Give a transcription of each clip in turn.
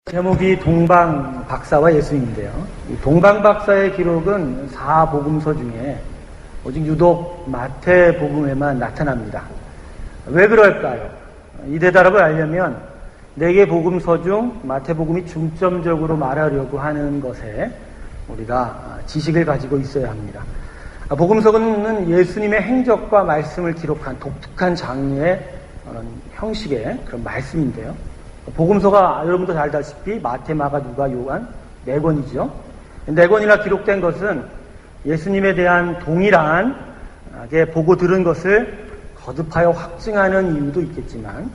제목이 동방박사와 예수님인데요. 이 동방박사의 기록은 4복음서 중에 오직 유독 마태복음에만 나타납니다. 왜 그럴까요? 이 대답을 알려면 4개 복음서 중 마태복음이 중점적으로 말하려고 하는 것에 우리가 지식을 가지고 있어야 합니다. 복음서는 예수님의 행적과 말씀을 기록한 독특한 장르의 형식의 그런 말씀인데요. 복음서가 여러분도 잘 알다시피 마태, 마가, 누가, 요한 4권이죠. 4권이나 기록된 것은 예수님에 대한 동일하게 보고 들은 것을 거듭하여 확증하는 이유도 있겠지만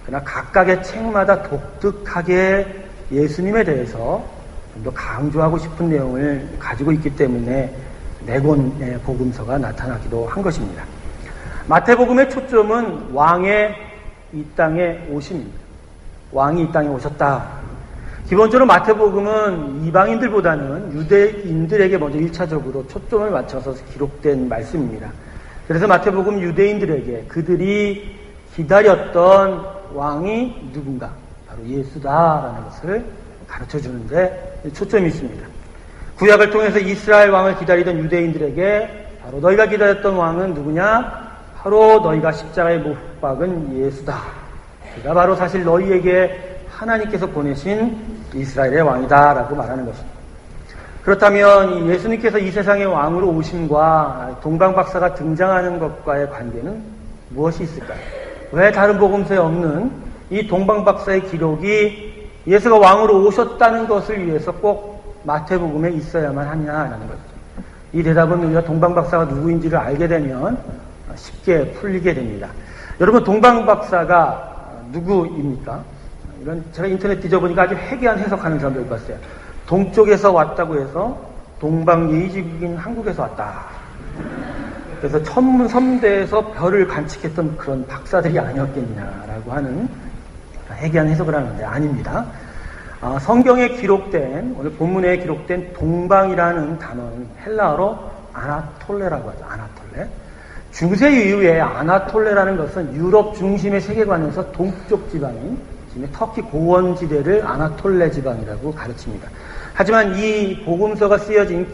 그러나 각각의 책마다 독특하게 예수님에 대해서 좀 더 강조하고 싶은 내용을 가지고 있기 때문에 4권의 복음서가 나타나기도 한 것입니다. 마태복음의 초점은 왕의 이 땅에 오심입니다. 왕이 이 땅에 오셨다. 기본적으로 마태복음은 이방인들보다는 유대인들에게 먼저 1차적으로 초점을 맞춰서 기록된 말씀입니다. 그래서 마태복음 유대인들에게 그들이 기다렸던 왕이 누군가, 바로 예수다라는 것을 가르쳐 주는데 초점이 있습니다. 구약을 통해서 이스라엘 왕을 기다리던 유대인들에게 바로 너희가 기다렸던 왕은 누구냐? 바로 너희가 십자가에 못 박은 예수다. 그가 바로 사실 너희에게 하나님께서 보내신 이스라엘의 왕이다라고 말하는 것입니다. 그렇다면 예수님께서 이 세상의 왕으로 오심과 동방박사가 등장하는 것과의 관계는 무엇이 있을까요? 왜 다른 복음서에 없는 이 동방박사의 기록이 예수가 왕으로 오셨다는 것을 위해서 꼭 마태복음에 있어야만 하냐라는 거죠. 이 대답은 우리가 동방박사가 누구인지를 알게 되면 쉽게 풀리게 됩니다. 여러분, 동방박사가 누구입니까? 이런 제가 인터넷 뒤져보니까 아주 해괴한 해석하는 사람들 봤어요. 동쪽에서 왔다고 해서 동방예의지국인 한국에서 왔다. 그래서 천문 섬대에서 별을 관측했던 그런 박사들이 아니었겠냐라고 하는 해괴한 해석을 하는데 아닙니다. 성경에 기록된, 오늘 본문에 기록된 동방이라는 단어는 헬라어로 아나톨레라고 하죠. 아나톨레. 중세 이후에 아나톨레라는 것은 유럽 중심의 세계관에서 동쪽 지방인 지금의 터키 고원지대를 아나톨레 지방이라고 가르칩니다. 하지만 이 복음서가 쓰여진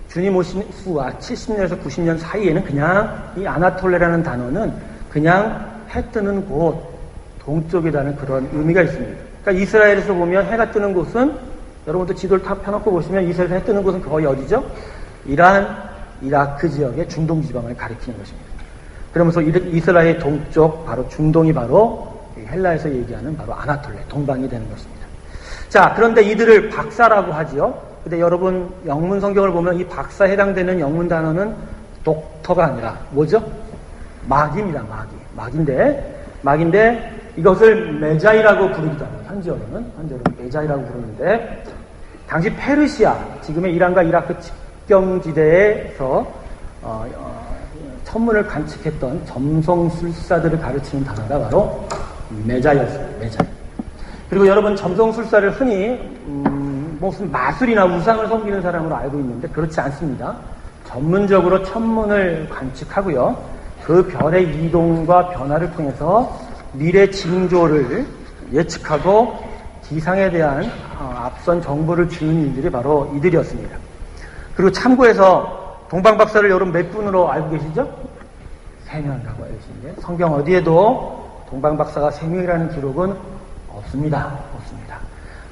주님 오신 후와 70년에서 90년 사이에는 그냥 이 아나톨레라는 단어는 그냥 해 뜨는 곳, 동쪽이라는 그런 의미가 있습니다. 그러니까 이스라엘에서 보면 해가 뜨는 곳은 여러분도 지도를 다 펴놓고 보시면 이스라엘에서 해 뜨는 곳은 거의 어디죠? 이란, 이라크 지역의 중동 지방을 가리키는 것입니다. 그러면서 이스라엘의 동쪽, 바로 중동이 바로 헬라에서 얘기하는 바로 아나톨레, 동방이 되는 것입니다. 자, 그런데 이들을 박사라고 하지요. 근데 여러분 영문 성경을 보면 이 박사에 해당되는 영문 단어는 독터가 아니라 뭐죠? 막입니다. 막인데 이것을 메자이라고 부르기도 합니다. 현지어로는 메자이라고 부르는데 당시 페르시아, 지금의 이란과 이라크 국경지대에서 천문을 관측했던 점성술사들을 가르치는 단어가 바로 메자이였습니다. 메자이. 그리고 여러분 점성술사를 흔히 무슨 마술이나 우상을 섬기는 사람으로 알고 있는데 그렇지 않습니다. 전문적으로 천문을 관측하고요. 그 별의 이동과 변화를 통해서 미래 징조를 예측하고 기상에 대한 앞선 정보를 주는 일들이 바로 이들이었습니다. 그리고 참고해서 동방박사를 여러분 몇 분으로 알고 계시죠? 3명이라고 알고 계시는데 성경 어디에도 동방박사가 3명이라는 기록은 없습니다.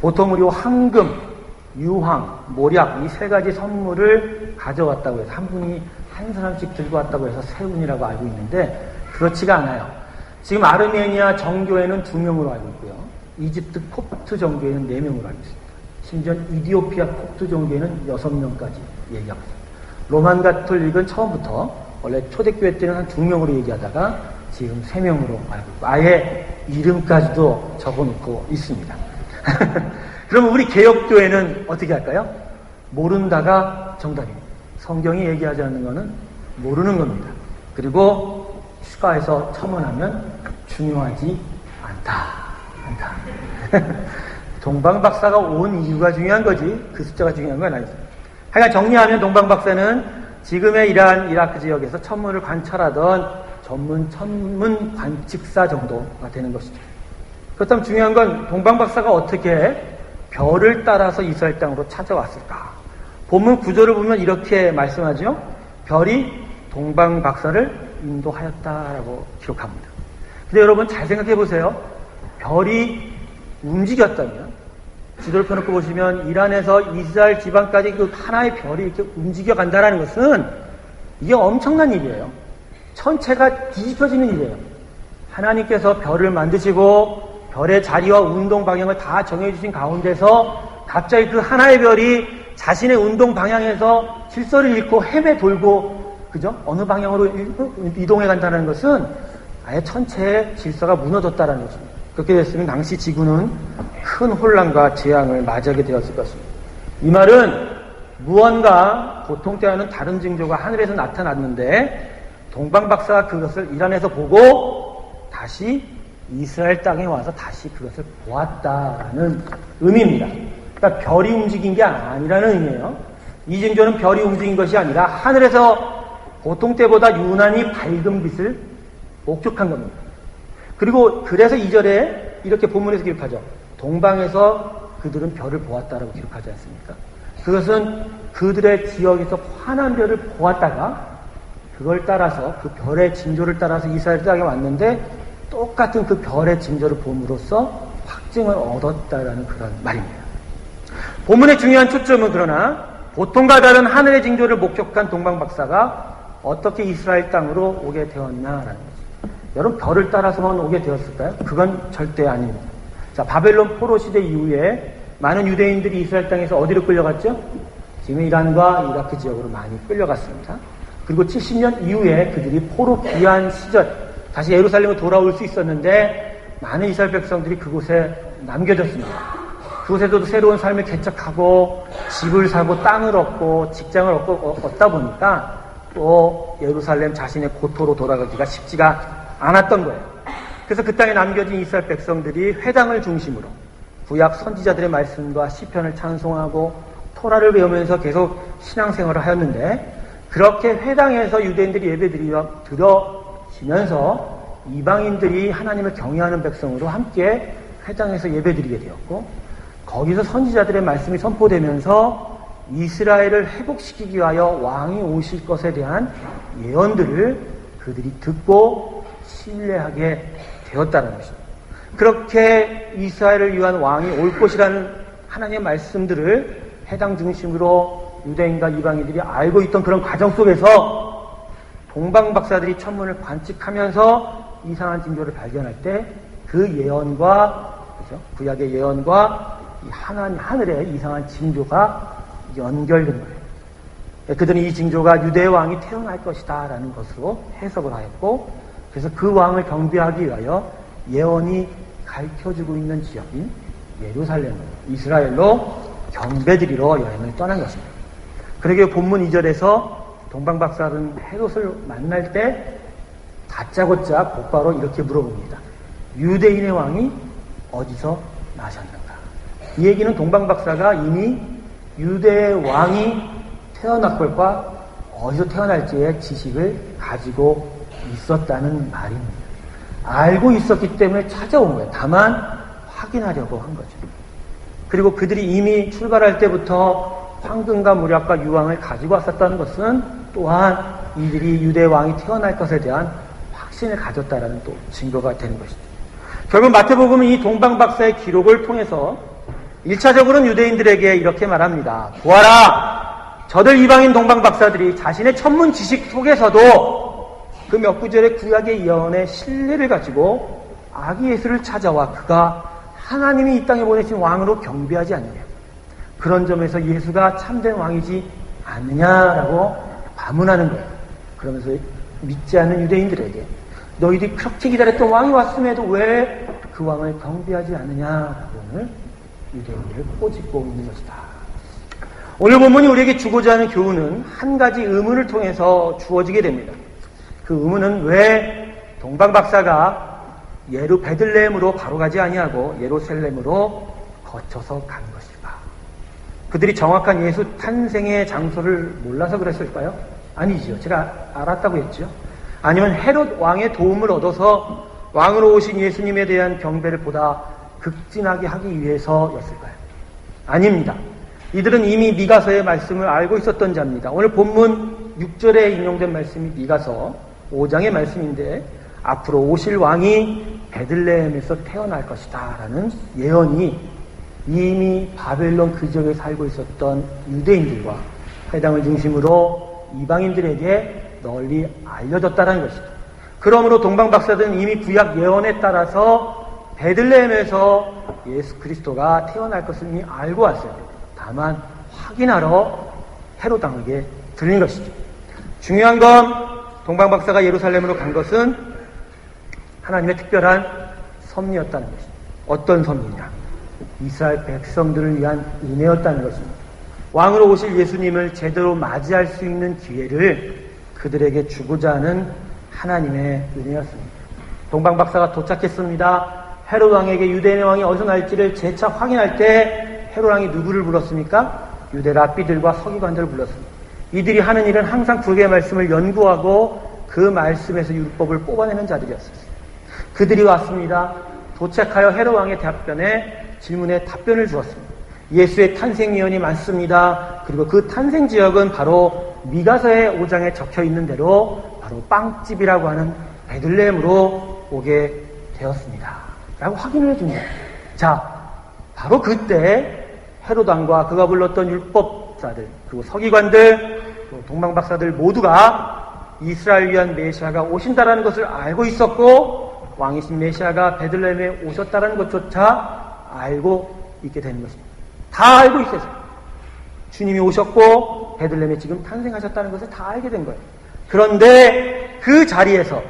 보통 우리 황금, 유황, 모략 이 3가지 선물을 가져왔다고 해서 한 사람씩 들고 왔다고 해서 3분이라고 알고 있는데 그렇지가 않아요. 지금 아르메니아 정교회는 2명으로 알고 있고요. 이집트 콥트 정교회는 4명으로 알고 있습니다. 심지어 이디오피아 콥트 정교회는 6명까지 얘기하고 있습니다. 로만 가톨릭은 처음부터 원래 초대교회 때는 한 2명으로 얘기하다가 지금 3명으로 알고 있고 아예 이름까지도 적어놓고 있습니다. 그러면 우리 개혁교회는 어떻게 할까요? 모른다가 정답입니다. 성경이 얘기하지 않는 것은 모르는 겁니다. 그리고 추가해서 첨언하면 중요하지 않다. 동방박사가 온 이유가 중요한 거지 그 숫자가 중요한 건 아니죠. 하여간 정리하면 동방박사는 지금의 이란, 이라크 지역에서 천문을 관찰하던 전문 천문 관측사 정도가 되는 것이죠. 그렇다면 중요한 건 동방박사가 어떻게 별을 따라서 이스라엘 땅으로 찾아왔을까? 본문 구조를 보면 이렇게 말씀하죠. 별이 동방박사를 인도하였다라고 기록합니다. 근데 여러분 잘 생각해 보세요. 별이 움직였다면, 지도를 펴놓고 보시면 이란에서 이스라엘 지방까지 그 하나의 별이 이렇게 움직여 간다는 것은 이게 엄청난 일이에요. 천체가 뒤집혀지는 일이에요. 하나님께서 별을 만드시고 별의 자리와 운동 방향을 다 정해주신 가운데서 갑자기 그 하나의 별이 자신의 운동 방향에서 질서를 잃고 헤매 돌고, 그죠? 어느 방향으로 이동해 간다는 것은 아예 천체의 질서가 무너졌다는 것입니다. 그렇게 됐으면 당시 지구는 큰 혼란과 재앙을 맞이하게 되었을 것입니다. 이 말은 무언가 보통 때와는 다른 징조가 하늘에서 나타났는데 동방박사가 그것을 이란에서 보고 다시 이스라엘 땅에 와서 다시 그것을 보았다는 의미입니다. 그러니까 별이 움직인 게 아니라는 의미예요. 이 징조는 별이 움직인 것이 아니라 하늘에서 보통 때보다 유난히 밝은 빛을 목격한 겁니다. 그리고 그래서 2절에 이렇게 본문에서 기록하죠. 동방에서 그들은 별을 보았다라고 기록하지 않습니까? 그것은 그들의 지역에서 환한 별을 보았다가 그걸 따라서 그 별의 징조를 따라서 이스라엘 땅에 왔는데 똑같은 그 별의 징조를 봄으로써 확증을 얻었다라는 그런 말입니다. 본문의 중요한 초점은 그러나 보통과 다른 하늘의 징조를 목격한 동방박사가 어떻게 이스라엘 땅으로 오게 되었나라는 거죠. 여러분 별을 따라서만 오게 되었을까요? 그건 절대 아닙니다. 자, 바벨론 포로 시대 이후에 많은 유대인들이 이스라엘 땅에서 어디로 끌려갔죠? 지금 이란과 이라크 지역으로 많이 끌려갔습니다. 그리고 70년 이후에 그들이 포로 귀환 시절 다시 예루살렘으로 돌아올 수 있었는데 많은 이스라엘 백성들이 그곳에 남겨졌습니다. 그곳에서도 새로운 삶을 개척하고 집을 사고 땅을 얻고 직장을 얻다 보니까 또 예루살렘 자신의 고토로 돌아가기가 쉽지가 않았던 거예요. 그래서 그 땅에 남겨진 이스라엘 백성들이 회당을 중심으로 구약 선지자들의 말씀과 시편을 찬송하고 토라를 배우면서 계속 신앙생활을 하였는데 그렇게 회당에서 유대인들이 드려지면서 이방인들이 하나님을 경외하는 백성으로 함께 회당에서 예배드리게 되었고 거기서 선지자들의 말씀이 선포되면서 이스라엘을 회복시키기 위하여 왕이 오실 것에 대한 예언들을 그들이 듣고 신뢰하게 되었다는 것입니다. 그렇게 이스라엘을 위한 왕이 올 것이라는 하나님의 말씀들을 해당 중심으로 유대인과 이방인들이 알고 있던 그런 과정 속에서 동방박사들이 천문을 관측하면서 이상한 징조를 발견할 때 그 예언과, 그죠? 구약의 예언과 이 하늘의 이상한 징조가 연결된 거예요. 그들은 이 징조가 유대 왕이 태어날 것이다 라는 것으로 해석을 하였고 그래서 그 왕을 경배하기 위하여 예언이 가르쳐주고 있는 지역인 예루살렘으로 이스라엘로 경배드리러 여행을 떠난 것입니다. 그러게 본문 2절에서 동방박사는 헤롯을 만날 때 다짜고짜 곧바로 이렇게 물어봅니다. 유대인의 왕이 어디서 나셨는가? 이 얘기는 동방박사가 이미 유대의 왕이 태어날 것과 어디서 태어날지의 지식을 가지고 있었다는 말입니다. 알고 있었기 때문에 찾아온 거예요. 다만 확인하려고 한 거죠. 그리고 그들이 이미 출발할 때부터 황금과 무략과 유황을 가지고 왔었다는 것은 또한 이들이 유대 왕이 태어날 것에 대한 확신을 가졌다라는 또 증거가 되는 것이죠. 결국 마태복음은 이 동방박사의 기록을 통해서 1차적으로는 유대인들에게 이렇게 말합니다. 보아라! 저들 이방인 동방박사들이 자신의 천문 지식 속에서도 그 몇 구절의 구약의 예언에 신뢰를 가지고 아기 예수를 찾아와 그가 하나님이 이 땅에 보내신 왕으로 경배하지 않느냐. 그런 점에서 예수가 참된 왕이지 않느냐라고 반문하는 거예요. 그러면서 믿지 않는 유대인들에게 너희들이 그렇게 기다렸던 왕이 왔음에도 왜 그 왕을 경배하지 않느냐라고 오늘 유대인들을 꼬집고 있는 것이다. 오늘 본문이 우리에게 주고자 하는 교훈은 한 가지 의문을 통해서 주어지게 됩니다. 그 의문은 왜 동방박사가 베들레헴으로 바로 가지 아니하고 예루살렘으로 거쳐서 간 것일까? 그들이 정확한 예수 탄생의 장소를 몰라서 그랬을까요? 아니지요. 제가 알았다고 했죠. 아니면 헤롯 왕의 도움을 얻어서 왕으로 오신 예수님에 대한 경배를 보다 극진하게 하기 위해서였을까요? 아닙니다. 이들은 이미 미가서의 말씀을 알고 있었던 자입니다. 오늘 본문 6절에 인용된 말씀이 미가서 5장의 말씀인데 앞으로 오실 왕이 베들레헴에서 태어날 것이다 라는 예언이 이미 바벨론 그 지역에 살고 있었던 유대인들과 해당을 중심으로 이방인들에게 널리 알려졌다는 것입니다. 그러므로 동방박사들은 이미 구약 예언에 따라서 베들레헴에서 예수 그리스도가 태어날 것을 이미 알고 왔어요. 다만 확인하러 헤롯 왕에게 들린 것이죠. 중요한 건 동방박사가 예루살렘으로 간 것은 하나님의 특별한 섭리였다는 것입니다. 어떤 섭리냐? 이스라엘 백성들을 위한 은혜였다는 것입니다. 왕으로 오실 예수님을 제대로 맞이할 수 있는 기회를 그들에게 주고자 하는 하나님의 은혜였습니다. 동방박사가 도착했습니다. 헤롯 왕에게 유대 왕이 어디서 날지를 재차 확인할 때 헤롯 왕이 누구를 불렀습니까? 유대 랍비들과 서기관들을 불렀습니다. 이들이 하는 일은 항상 구약의 말씀을 연구하고 그 말씀에서 율법을 뽑아내는 자들이었습니다. 그들이 왔습니다. 도착하여 헤롯 왕의 질문에 답변을 주었습니다. 예수의 탄생 예언이 많습니다. 그리고 그 탄생 지역은 바로 미가서의 5장에 적혀 있는 대로 바로 빵집이라고 하는 베들레헴으로 오게 되었습니다. 라고 확인을 해줍니다. 자, 바로 그때 헤롯 왕과 그가 불렀던 율법사들, 그리고 서기관들, 동방박사들 모두가 이스라엘 위한 메시아가 오신다라는 것을 알고 있었고 왕이신 메시아가 베들레헴에 오셨다라는 것조차 알고 있게 되는 것입니다. 다 알고 있어요. 주님이 오셨고 베들레헴에 지금 탄생하셨다는 것을 다 알게 된 거예요. 그런데 그 자리에서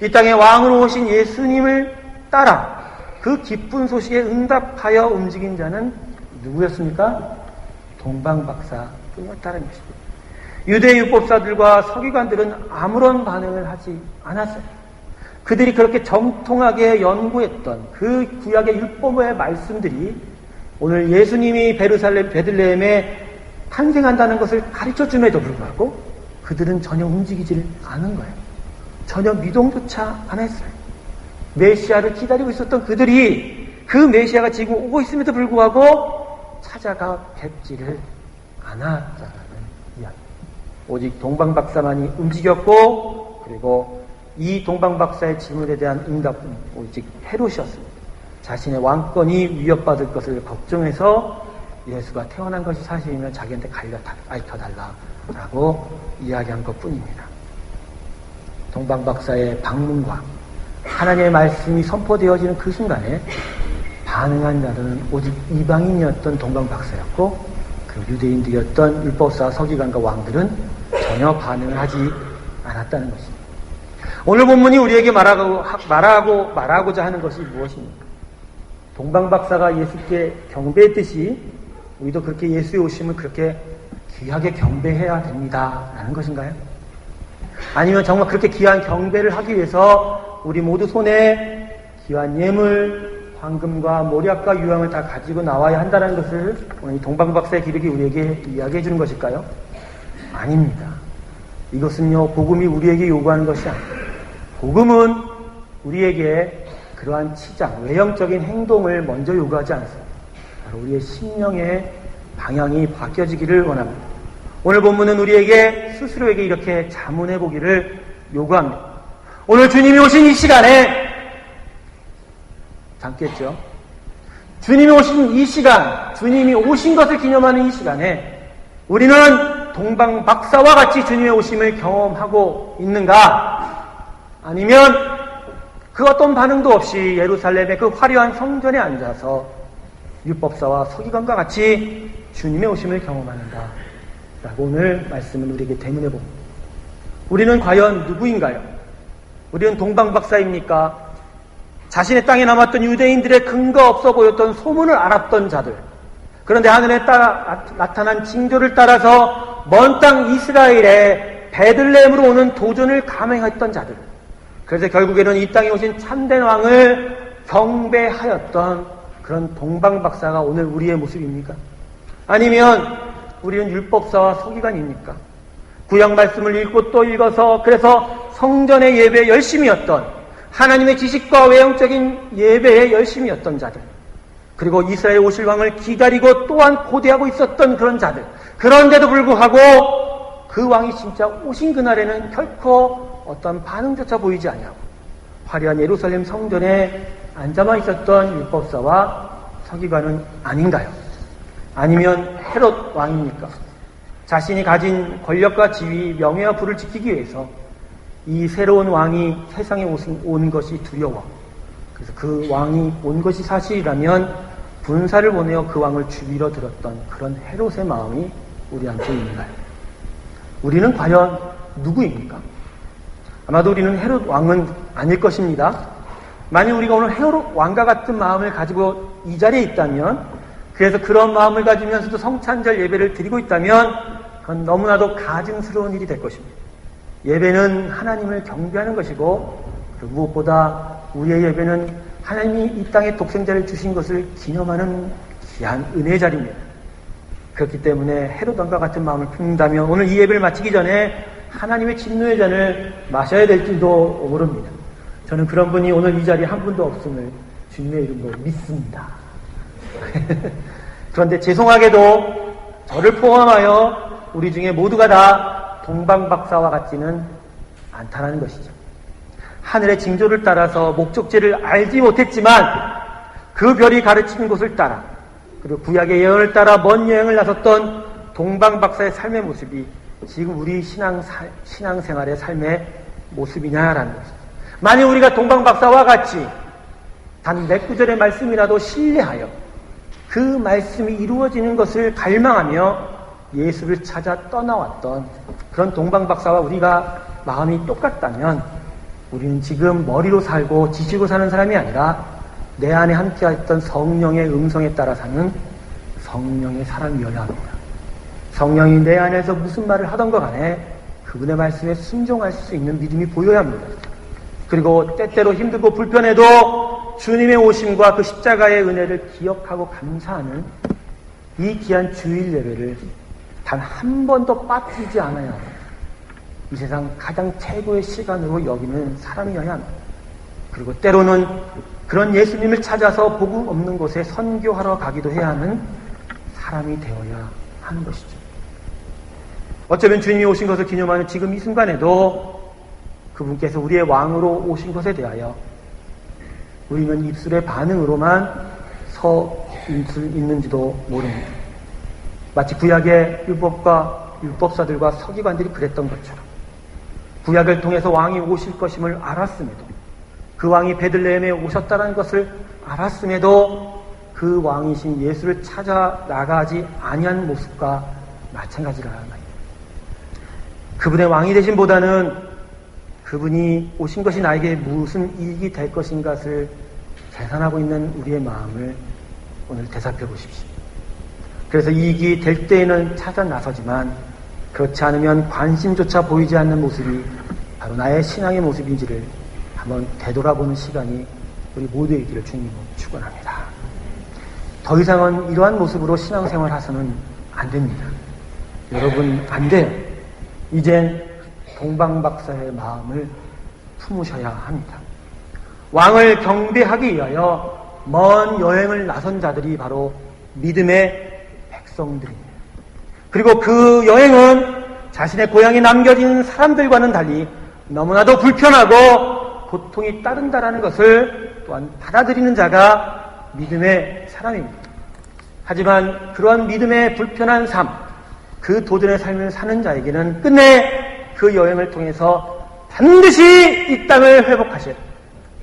이 땅에 왕으로 오신 예수님을 따라 그 기쁜 소식에 응답하여 움직인 자는 누구였습니까? 동방박사뿐이었다는 것입니다. 유대 율법사들과 서기관들은 아무런 반응을 하지 않았어요. 그들이 그렇게 정통하게 연구했던 그 구약의 율법의 말씀들이 오늘 예수님이 베들레헴에 탄생한다는 것을 가르쳐줌에도 불구하고 그들은 전혀 움직이질 않은 거예요. 전혀 미동조차 안 했어요. 메시아를 기다리고 있었던 그들이 그 메시아가 지금 오고 있음에도 불구하고 찾아가 뵙지를 않았다는 이야기. 오직 동방박사만이 움직였고 그리고 이 동방박사의 질문에 대한 응답은 오직 헤롯이었습니다. 자신의 왕권이 위협받을 것을 걱정해서 예수가 태어난 것이 사실이면 자기한테 알려달라라고 이야기한 것뿐입니다. 동방박사의 방문과 하나님의 말씀이 선포되어지는 그 순간에 반응한 자들은 오직 이방인이었던 동방박사였고 그 유대인들이었던 율법사 서기관과 왕들은 전혀 반응을 하지 않았다는 것입니다. 오늘 본문이 우리에게 말하고자 하는 것이 무엇입니까? 동방박사가 예수께 경배했듯이 우리도 그렇게 예수의 오심을 그렇게 귀하게 경배해야 됩니다. 라는 것인가요? 아니면 정말 그렇게 귀한 경배를 하기 위해서 우리 모두 손에 귀한 예물, 황금과 모략과 유황을 다 가지고 나와야 한다는 것을 오늘 동방박사의 기록이 우리에게 이야기해 주는 것일까요? 아닙니다. 이것은요, 복음이 우리에게 요구하는 것이 아닙니다. 복음은 우리에게 그러한 치장, 외형적인 행동을 먼저 요구하지 않습니다. 바로 우리의 심령의 방향이 바뀌어지기를 원합니다. 오늘 본문은 우리에게 스스로에게 이렇게 자문해 보기를 요구합니다. 오늘 주님이 오신 이 시간에 잠겠죠. 주님이 오신 이 시간, 주님이 오신 것을 기념하는 이 시간에 우리는 동방박사와 같이 주님의 오심을 경험하고 있는가? 아니면 그 어떤 반응도 없이 예루살렘의 그 화려한 성전에 앉아서 율법사와 서기관과 같이 주님의 오심을 경험하는가? 라고 오늘 말씀은 우리에게 대문해 봅니다. 우리는 과연 누구인가요? 우리는 동방박사입니까? 자신의 땅에 남았던 유대인들의 근거 없어 보였던 소문을 알았던 자들. 그런데 하늘에 나타난 징조를 따라서 먼 땅 이스라엘의 베들레헴으로 오는 도전을 감행했던 자들. 그래서 결국에는 이 땅에 오신 참된 왕을 경배하였던 그런 동방박사가 오늘 우리의 모습입니까? 아니면 우리는 율법사와 서기관입니까? 구약 말씀을 읽고 또 읽어서 그래서 성전의 예배에 열심히 했던 하나님의 지식과 외형적인 예배에 열심이었던 자들, 그리고 이스라엘 오실 왕을 기다리고 또한 고대하고 있었던 그런 자들, 그런데도 불구하고 그 왕이 진짜 오신 그날에는 결코 어떤 반응조차 보이지 아니하고 화려한 예루살렘 성전에 앉아만 있었던 율법사와 서기관은 아닌가요? 아니면 헤롯 왕입니까? 자신이 가진 권력과 지위, 명예와 부를 지키기 위해서 이 새로운 왕이 세상에 온 것이 두려워. 그래서 그 왕이 온 것이 사실이라면 군사를 보내어 그 왕을 죽이러 들었던 그런 헤롯의 마음이 우리한테 있는가요? 우리는 과연 누구입니까? 아마도 우리는 헤롯 왕은 아닐 것입니다. 만약 우리가 오늘 헤롯 왕과 같은 마음을 가지고 이 자리에 있다면, 그래서 그런 마음을 가지면서도 성찬절 예배를 드리고 있다면 그건 너무나도 가증스러운 일이 될 것입니다. 예배는 하나님을 경배하는 것이고, 무엇보다 우리의 예배는 하나님이 이 땅에 독생자를 주신 것을 기념하는 귀한 은혜의 자리입니다. 그렇기 때문에 헤롯 왕과 같은 마음을 품는다면 오늘 이 예배를 마치기 전에 하나님의 진노의 잔을 마셔야 될지도 모릅니다. 저는 그런 분이 오늘 이 자리에 한 분도 없음을 주님의 이름으로 믿습니다. 그런데 죄송하게도 저를 포함하여 우리 중에 모두가 다 동방박사와 같지는 않다는 것이죠. 하늘의 징조를 따라서 목적지를 알지 못했지만 그 별이 가르치는 곳을 따라, 그리고 구약의 예언을 따라 먼 여행을 나섰던 동방박사의 삶의 모습이 지금 우리 신앙생활의 삶의 모습이냐라는 것입니다. 만약 우리가 동방박사와 같이 단 몇 구절의 말씀이라도 신뢰하여 그 말씀이 이루어지는 것을 갈망하며 예수를 찾아 떠나왔던 그런 동방박사와 우리가 마음이 똑같다면 우리는 지금 머리로 살고 지식으로 사는 사람이 아니라 내 안에 함께했던 성령의 음성에 따라 사는 성령의 사람이어야 합니다. 성령이 내 안에서 무슨 말을 하던가 간에 그분의 말씀에 순종할 수 있는 믿음이 보여야 합니다. 그리고 때때로 힘들고 불편해도 주님의 오심과 그 십자가의 은혜를 기억하고 감사하는 이 귀한 주일 예배를 단 한 번도 빠뜨리지 않아야 합니다. 이 세상 가장 최고의 시간으로 여기는 사람이어야 합니다. 그리고 때로는 그런 예수님을 찾아서 복음 없는 곳에 선교하러 가기도 해야 하는 사람이 되어야 하는 것이죠. 어쩌면 주님이 오신 것을 기념하는 지금 이 순간에도 그분께서 우리의 왕으로 오신 것에 대하여 우리는 입술의 반응으로만 서 있는지도 모릅니다. 마치 구약의 율법사들과 서기관들이 그랬던 것처럼 구약을 통해서 왕이 오실 것임을 알았음에도, 그 왕이 베들레헴에 오셨다는 것을 알았음에도 그 왕이신 예수를 찾아 나가지 아니한 모습과 마찬가지라는 말입니다. 그분의 왕이 되심보다는 그분이 오신 것이 나에게 무슨 이익이 될 것인가를 계산하고 있는 우리의 마음을 오늘 되살펴 보십시오. 그래서 이익이 될 때에는 찾아 나서지만 그렇지 않으면 관심조차 보이지 않는 모습이 바로 나의 신앙의 모습인지를 한번 되돌아보는 시간이 우리 모두에게 주님으로 축원합니다. 더 이상은 이러한 모습으로 신앙생활 하서는 안 됩니다. 여러분, 안 돼요. 이젠 동방박사의 마음을 품으셔야 합니다. 왕을 경배하기 위하여 먼 여행을 나선 자들이 바로 믿음의 백성들입니다. 그리고 그 여행은 자신의 고향에 남겨진 사람들과는 달리 너무나도 불편하고 고통이 따른다라는 것을 또한 받아들이는 자가 믿음의 사람입니다. 하지만 그러한 믿음의 불편한 삶, 그 도전의 삶을 사는 자에게는 끝내 그 여행을 통해서 반드시 이 땅을 회복하실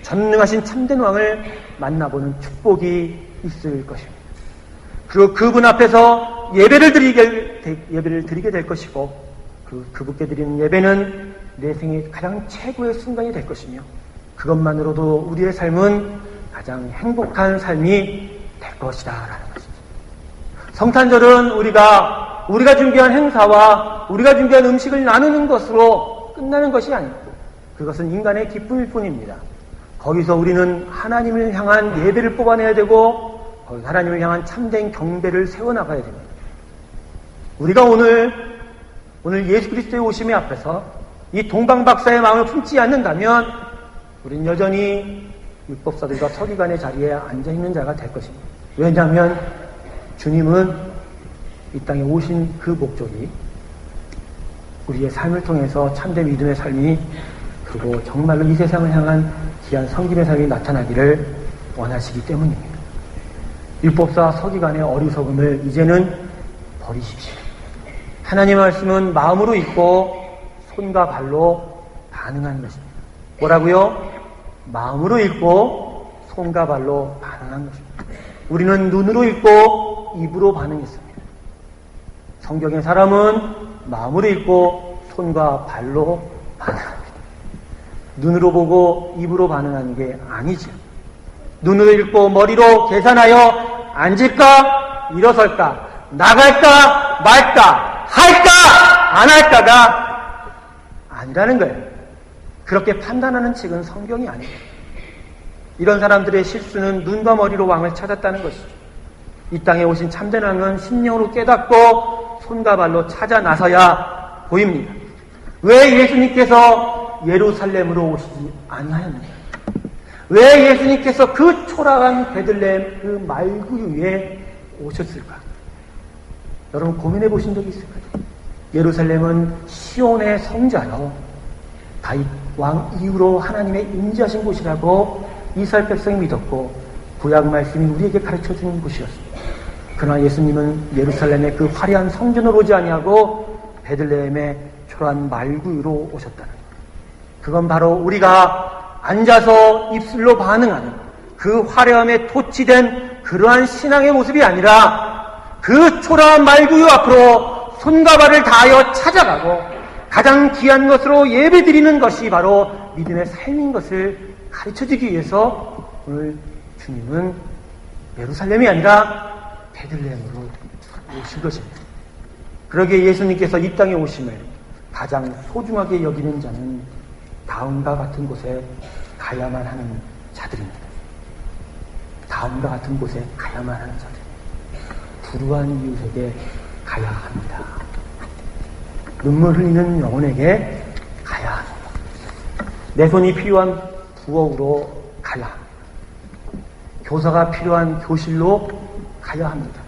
전능하신 참된 왕을 만나보는 축복이 있을 것입니다. 그리고 그분 앞에서 예배를 드리게 될 것이고, 그분께 드리는 예배는 내 생의 가장 최고의 순간이 될 것이며, 그것만으로도 우리의 삶은 가장 행복한 삶이 될 것이다 라는 것입니다. 성탄절은 우리가 준비한 행사와 우리가 준비한 음식을 나누는 것으로 끝나는 것이 아니고, 그것은 인간의 기쁨일 뿐입니다. 거기서 우리는 하나님을 향한 예배를 뽑아내야 되고, 하나님을 향한 참된 경배를 세워나가야 됩니다. 우리가 오늘 예수 그리스도의 오심의 앞에서 이 동방박사의 마음을 품지 않는다면 우리는 여전히 율법사들과 서기관의 자리에 앉아있는 자가 될 것입니다. 왜냐하면 주님은 이 땅에 오신 그 목적이 우리의 삶을 통해서 참된 믿음의 삶이, 그리고 정말로 이 세상을 향한 귀한 섬김의 삶이 나타나기를 원하시기 때문입니다. 율법사 서기관의 어리석음을 이제는 버리십시오. 하나님의 말씀은 마음으로 읽고 손과 발로 반응하는 것입니다. 뭐라고요? 마음으로 읽고 손과 발로 반응한 것입니다. 우리는 눈으로 읽고 입으로 반응했습니다. 성경의 사람은 마음으로 읽고 손과 발로 반응합니다. 눈으로 보고 입으로 반응하는 게 아니죠. 눈으로 읽고 머리로 계산하여 앉을까 일어설까 나갈까 말까 할까 안 할까가 아니라는 거예요. 그렇게 판단하는 책은 성경이 아니에요. 이런 사람들의 실수는 눈과 머리로 왕을 찾았다는 것이죠. 이 땅에 오신 참된 왕은 심령으로 깨닫고 손과 발로 찾아 나서야 보입니다. 왜 예수님께서 예루살렘으로 오시지 아니하였느냐? 왜 예수님께서 그 초라한 베들레헴 그 말구유에 오셨을까? 여러분 고민해 보신 적이 있을까요? 예루살렘은 시온의 성자요, 다윗 왕 이후로 하나님의 임재하신 곳이라고 이스라엘 백성이 믿었고 구약 말씀이 우리에게 가르쳐주는 곳이었습니다. 그러나 예수님은 예루살렘의 그 화려한 성전으로 오지 아니하고 베들레헴의 초라한 말구유로 오셨다는 것. 그건 바로 우리가 앉아서 입술로 반응하는 그 화려함에 토치된 그러한 신앙의 모습이 아니라 그 초라한 말구유 앞으로 손과 발을 다하여 찾아가고 가장 귀한 것으로 예배드리는 것이 바로 믿음의 삶인 것을 가르쳐주기 위해서 오늘 주님은 예루살렘이 아니라 베들레헴으로 오신 것입니다. 그러기에 예수님께서 이 땅에 오심을 가장 소중하게 여기는 자는 다음과 같은 곳에 가야만 하는 자들입니다. 다음과 같은 곳에 가야만 하는 자들. 불우한 이웃에게 가야 합니다. 눈물 흘리는 영혼에게 가야 합니다. 내 손이 필요한 부엌으로 가야 합니다. 교사가 필요한 교실로 가야 합니다.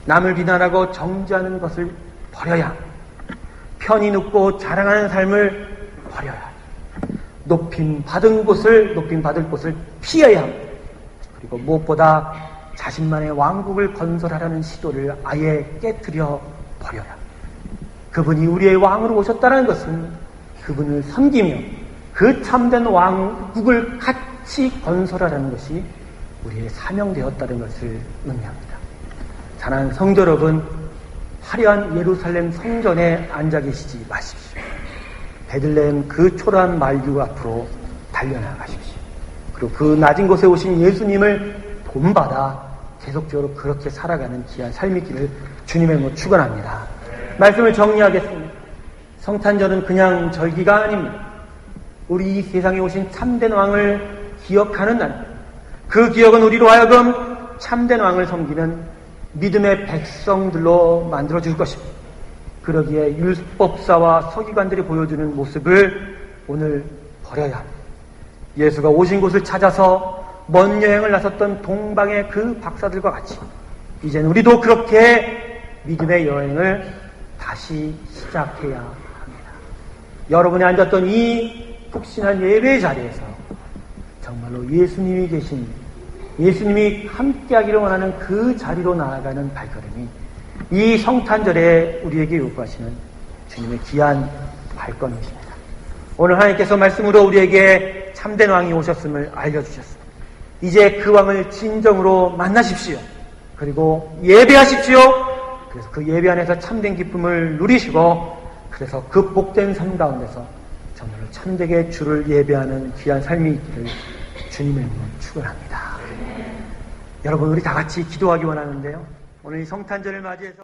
남을 비난하고 정죄하는 것을 버려야 합니다. 편히 눕고 자랑하는 삶을 버려야 합니다. 높임 받을 곳을 피해야 합니다. 그리고 무엇보다 자신만의 왕국을 건설하려는 시도를 아예 깨뜨려 버려야 합니다. 그분이 우리의 왕으로 오셨다는 것은 그분을 섬기며 그 참된 왕국을 같이 건설하라는 것이 우리의 사명되었다는 것을 의미합니다. 사랑하는 성도 여러분, 화려한 예루살렘 성전에 앉아 계시지 마십시오. 베들레헴 그 초라한 말구 앞으로 달려나가십시오. 그리고 그 낮은 곳에 오신 예수님을 본받아 계속적으로 그렇게 살아가는 귀한 삶이 있기를 주님의 이름으로 축원합니다. 말씀을 정리하겠습니다. 성탄절은 그냥 절기가 아닙니다. 우리 이 세상에 오신 참된 왕을 기억하는 날, 그 기억은 우리로 하여금 참된 왕을 섬기는 믿음의 백성들로 만들어줄 것입니다. 그러기에 율법사와 서기관들이 보여주는 모습을 오늘 버려야 합니다. 예수가 오신 곳을 찾아서 먼 여행을 나섰던 동방의 그 박사들과 같이 이제는 우리도 그렇게 믿음의 여행을 다시 시작해야 합니다. 여러분이 앉았던 이 푹신한 예배의 자리에서 정말로 예수님이 계신, 예수님이 함께하기를 원하는 그 자리로 나아가는 발걸음이 이 성탄절에 우리에게 요구하시는 주님의 귀한 발걸음입니다. 오늘 하나님께서 말씀으로 우리에게 참된 왕이 오셨음을 알려주셨습니다. 이제 그 왕을 진정으로 만나십시오. 그리고 예배하십시오. 그래서 그 예배 안에서 참된 기쁨을 누리시고, 그래서 그 복된 삶 가운데서 정말로 참되게 주를 예배하는 귀한 삶이 있기를 주님의 이름으로 축원합니다. 여러분, 우리 다 같이 기도하기 원하는데요. 오늘 이 성탄절을 맞이해서